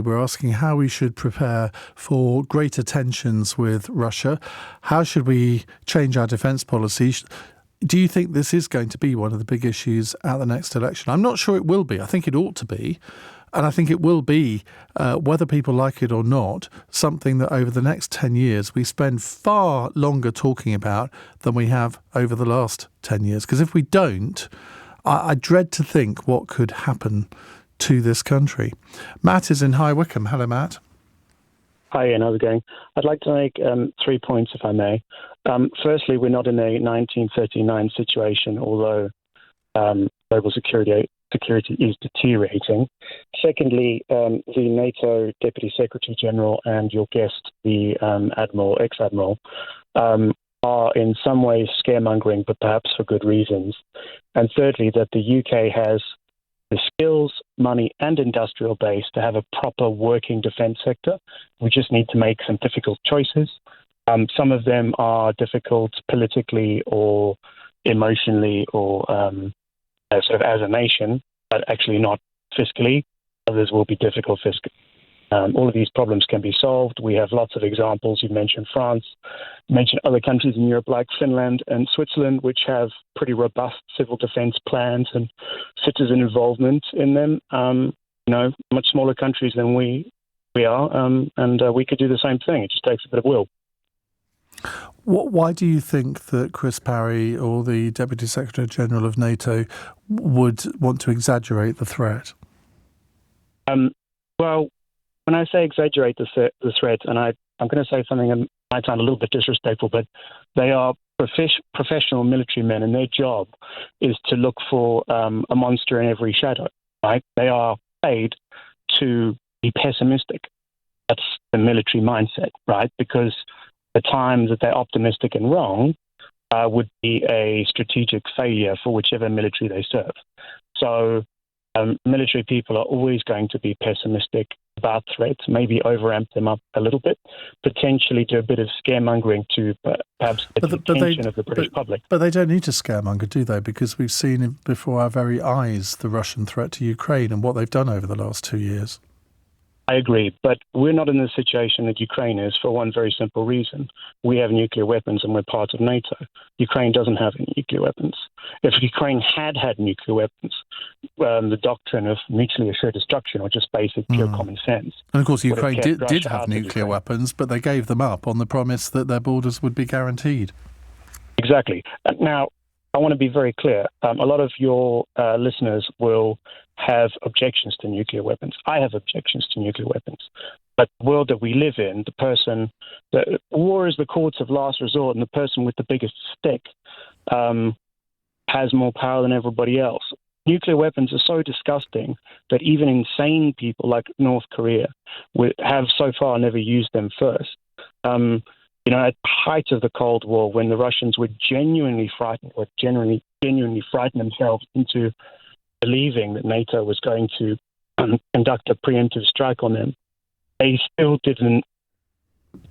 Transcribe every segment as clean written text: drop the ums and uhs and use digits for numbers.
We're asking how we should prepare for greater tensions with Russia. How should we change our defence policy? Do you think this is going to be one of the big issues at the next election? I'm not sure it will be. I think it ought to be. And I think it will be, whether people like it or not, something that over the next 10 years we spend far longer talking about than we have over the last 10 years. Because if we don't, I dread to think what could happen to this country. Matt is in High Wycombe. Hello, Matt. Hi, Ian. How's it going? I'd like to make 3 points, if I may. Firstly, we're not in a 1939 situation, although global security is deteriorating. Secondly, the NATO Deputy Secretary General and your guest, the ex-admiral, are in some ways scaremongering, but perhaps for good reasons. And thirdly, that the UK has the skills, money and industrial base to have a proper working defence sector. We just need to make some difficult choices. Some of them are difficult politically or emotionally or sort of as a nation, but actually not fiscally. Others will be difficult fiscally. All of these problems can be solved. We have lots of examples. You mentioned France. You mentioned other countries in Europe like Finland and Switzerland, which have pretty robust civil defence plans and citizen involvement in them. Much smaller countries than we are, and we could do the same thing. It just takes a bit of will. Why do you think that Chris Parry or the Deputy Secretary General of NATO would want to exaggerate the threat? Well, when I say exaggerate the threat, and I'm going to say something that might sound a little bit disrespectful, but they are professional military men, and their job is to look for a monster in every shadow, right? They are paid to be pessimistic. That's the military mindset, right? Because the time that they're optimistic and wrong would be a strategic failure for whichever military they serve. So military people are always going to be pessimistic about threats, maybe overamp them up a little bit, potentially do a bit of scaremongering to perhaps get the attention of the British public. But they don't need to scaremonger, do they? Because we've seen before our very eyes the Russian threat to Ukraine and what they've done over the last 2 years. I agree, but we're not in the situation that Ukraine is for one very simple reason. We have nuclear weapons and we're part of NATO. Ukraine doesn't have any nuclear weapons. If Ukraine had nuclear weapons, the doctrine of mutually assured destruction or just basic pure common sense. And of course, Ukraine did have nuclear weapons, but they gave them up on the promise that their borders would be guaranteed. Exactly. Now, I want to be very clear. A lot of your listeners will have objections to nuclear weapons. I have objections to nuclear weapons. But the world that we live in, war is the courts of last resort, and the person with the biggest stick has more power than everybody else. Nuclear weapons are so disgusting that even insane people like North Korea have so far never used them first. At the height of the Cold War, when the Russians were genuinely frightened, or genuinely frightened themselves into believing that NATO was going to conduct a preemptive strike on them, they still didn't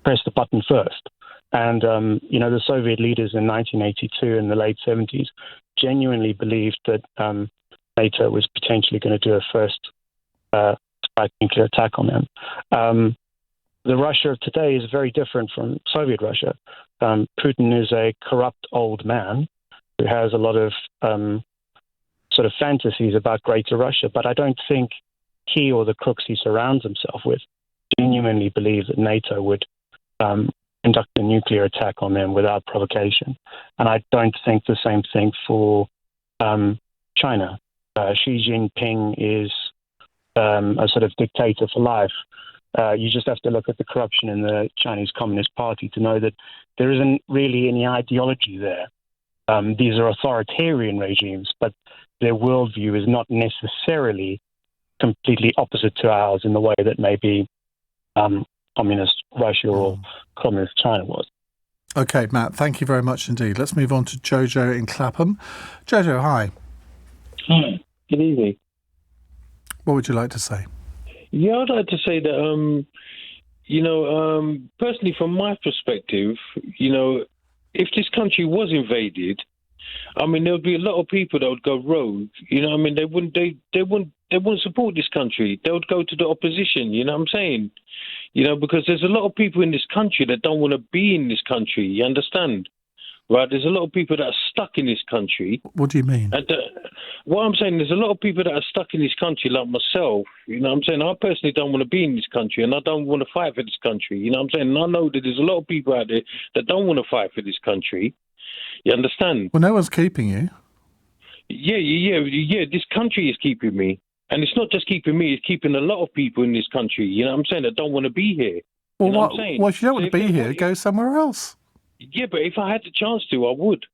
press the button first. And, the Soviet leaders in 1982 and the late 70s genuinely believed that NATO was potentially going to do a first strike nuclear attack on them. The Russia of today is very different from Soviet Russia. Putin is a corrupt old man who has a lot of sort of fantasies about greater Russia, but I don't think he or the crooks he surrounds himself with genuinely believe that NATO would conduct a nuclear attack on them without provocation. And I don't think the same thing for China. Xi Jinping is a sort of dictator for life. You just have to look at the corruption in the Chinese Communist Party to know that there isn't really any ideology there. These are authoritarian regimes, but their worldview is not necessarily completely opposite to ours in the way that maybe communist Russia or communist China was. Okay, Matt, thank you very much indeed. Let's move on to Jojo in Clapham. Jojo, hi. Hi, good evening. What would you like to say? Yeah, I'd like to say that, personally, from my perspective, if this country was invaded, there would be a lot of people that would go rogue. They they wouldn't support this country. They would go to the opposition. You know what I'm saying? Because there's a lot of people in this country that don't want to be in this country. You understand? Right? There's a lot of people that are stuck in this country. What do you mean? And what I'm saying, there's a lot of people that are stuck in this country, like myself. You know what I'm saying? I personally don't want to be in this country, and I don't want to fight for this country. You know what I'm saying? And I know that there's a lot of people out there that don't want to fight for this country. You understand? Well, no one's keeping you. Yeah. This country is keeping me. And it's not just keeping me, it's keeping a lot of people in this country, you know what I'm saying, that don't want to be here. Well, you know what I'm saying? Well, if you don't want to be here, go somewhere else. Yeah, but if I had the chance to, I would.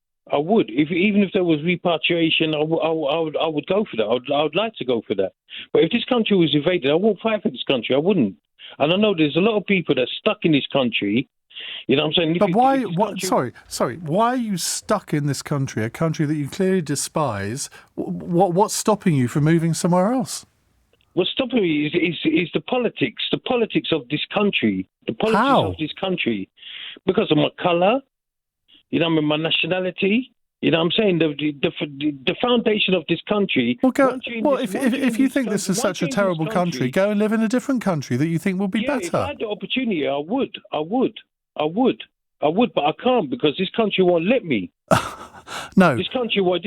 Even if there was repatriation, I would go for that. I would like to go for that. But if this country was invaded, I won't fight for this country. I wouldn't. And I know there's a lot of people that are stuck in this country. You know what I'm saying? But why? Sorry. Why are you stuck in this country, a country that you clearly despise? What's stopping you from moving somewhere else? What's stopping me is the politics of this country. The politics How? of this country. Because of my colour, my nationality. You know what I'm saying? The foundation of this country. If you think this is such a terrible country, go and live in a different country that you think will be better. If I had the opportunity, I would, but I can't because this country won't let me. No, this country won't.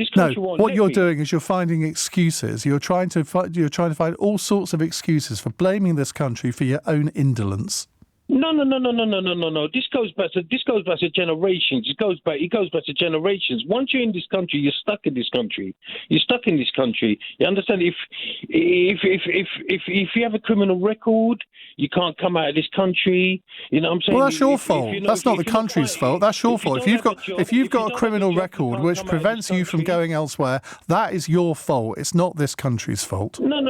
What you're me. doing is you're finding excuses. You're trying to find all sorts of excuses for blaming this country for your own indolence. No. This goes back to generations. It goes back to generations. Once you're in this country, you're stuck in this country. You understand? If you have a criminal record, you can't come out of this country. You know what I'm saying? Well, that's your fault. That's not the country's fault. That's your fault. If you've got a criminal record which prevents you from going elsewhere, that is your fault. It's not this country's fault. No.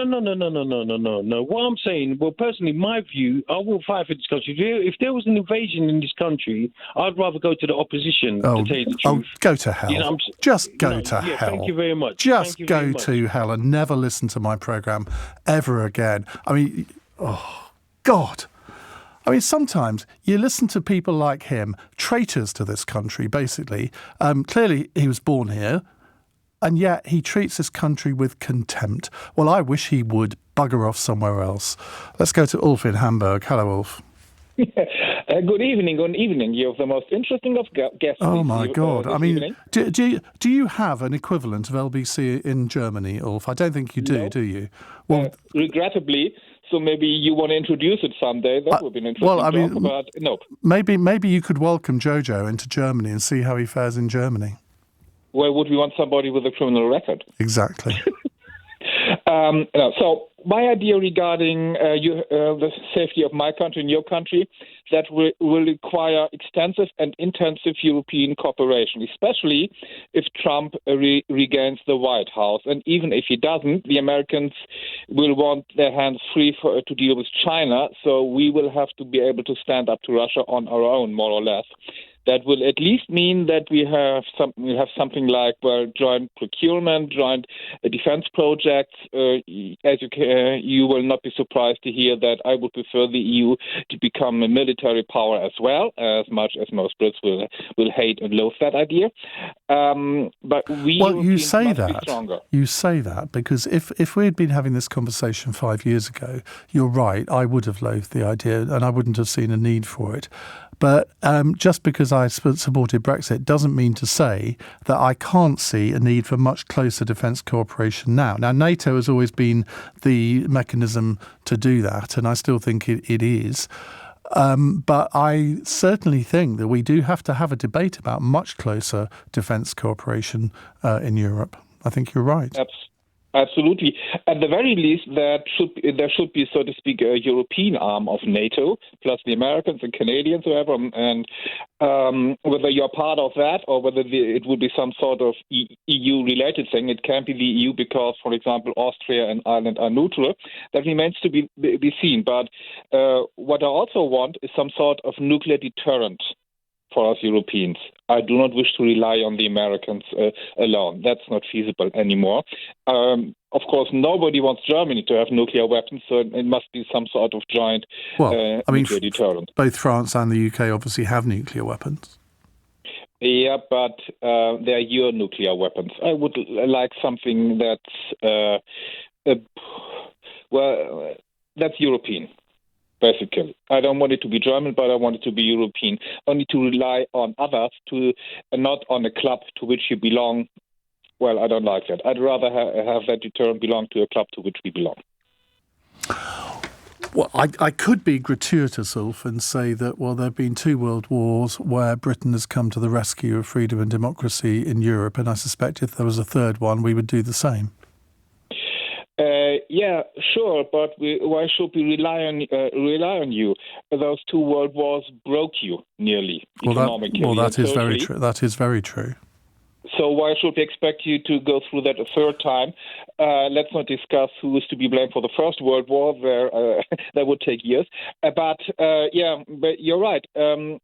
What I'm saying, well, personally, my view, I will fight for this country. If there was an invasion in this country, I'd rather go to the opposition, to tell you the truth. Oh, go to hell. Just go to hell. Thank you very much. Just go to hell and never listen to my programme ever again. I mean, oh, God. I mean, sometimes you listen to people like him, traitors to this country, basically. Clearly, he was born here, and yet he treats this country with contempt. Well, I wish he would bugger off somewhere else. Let's go to Ulf in Hamburg. Hello, Ulf. Good evening. You have the most interesting of guests. Oh, my God. I mean, evening. do you have an equivalent of LBC in Germany, Ulf? I don't think you do, No. do you? Well, regrettably. So maybe you want to introduce it someday. That would be an interesting talk, but no. Maybe you could welcome Jojo into Germany and see how he fares in Germany. Why would we want somebody with a criminal record? Exactly. So my idea regarding the safety of my country and your country, that will require extensive and intensive European cooperation, especially if Trump regains the White House. And even if he doesn't, the Americans will want their hands free to deal with China. So we will have to be able to stand up to Russia on our own, more or less. That will at least mean that we have something like joint procurement, joint defense projects. As you will not be surprised to hear that I would prefer the EU to become a military power as well, as much as most Brits will hate and loathe that idea. But we Europeans must be stronger. You say that because if we had been having this conversation 5 years ago, you're right, I would have loathed the idea and I wouldn't have seen a need for it. But just because I supported Brexit doesn't mean to say that I can't see a need for much closer defence cooperation now. Now, NATO has always been the mechanism to do that, and I still think it is. But I certainly think that we do have to have a debate about much closer defence cooperation in Europe. I think you're right. Absolutely. At the very least, there should be, so to speak, a European arm of NATO, plus the Americans and Canadians, whoever, and whether you're part of that or whether it would be some sort of EU-related thing. It can't be the EU because, for example, Austria and Ireland are neutral. That remains to be seen. But what I also want is some sort of nuclear deterrent for us Europeans. I do not wish to rely on the Americans alone. That's not feasible anymore. Of course, nobody wants Germany to have nuclear weapons, so it must be some sort of joint nuclear deterrent. Both France and the UK obviously have nuclear weapons. Yeah, but they're your nuclear weapons. I would like something that's well, that's European. Basically, I don't want it to be German, but I want it to be European. Only to rely on others, not on a club to which you belong. Well, I don't like that. I'd rather have that return belong to a club to which we belong. Well, I could be gratuitous, Ulf, and say that, well, there have been 2 world wars where Britain has come to the rescue of freedom and democracy in Europe, and I suspect if there was a third one, we would do the same. Yeah, sure, but why should we rely on you? Those 2 world wars broke you nearly economically. That is very true. That is very true. So why should we expect you to go through that a third time? Let's not discuss who is to be blamed for the First World War. That would take years. But you're right.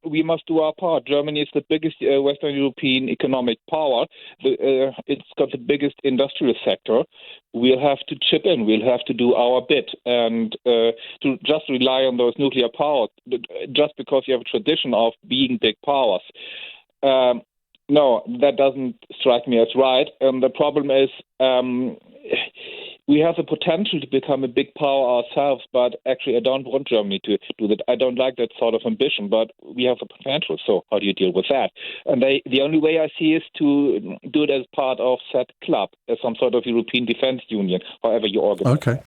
We must do our part. Germany is the biggest Western European economic power. It's got the biggest industrial sector. We'll have to chip in. We'll have to do our bit. And to just rely on those nuclear powers, just because you have a tradition of being big powers, no, that doesn't strike me as right. The problem is we have the potential to become a big power ourselves, but actually I don't want Germany to do that. I don't like that sort of ambition, but we have the potential. So how do you deal with that? And the only way I see is to do it as part of said club, as some sort of European Defence Union, however you organize. Okay.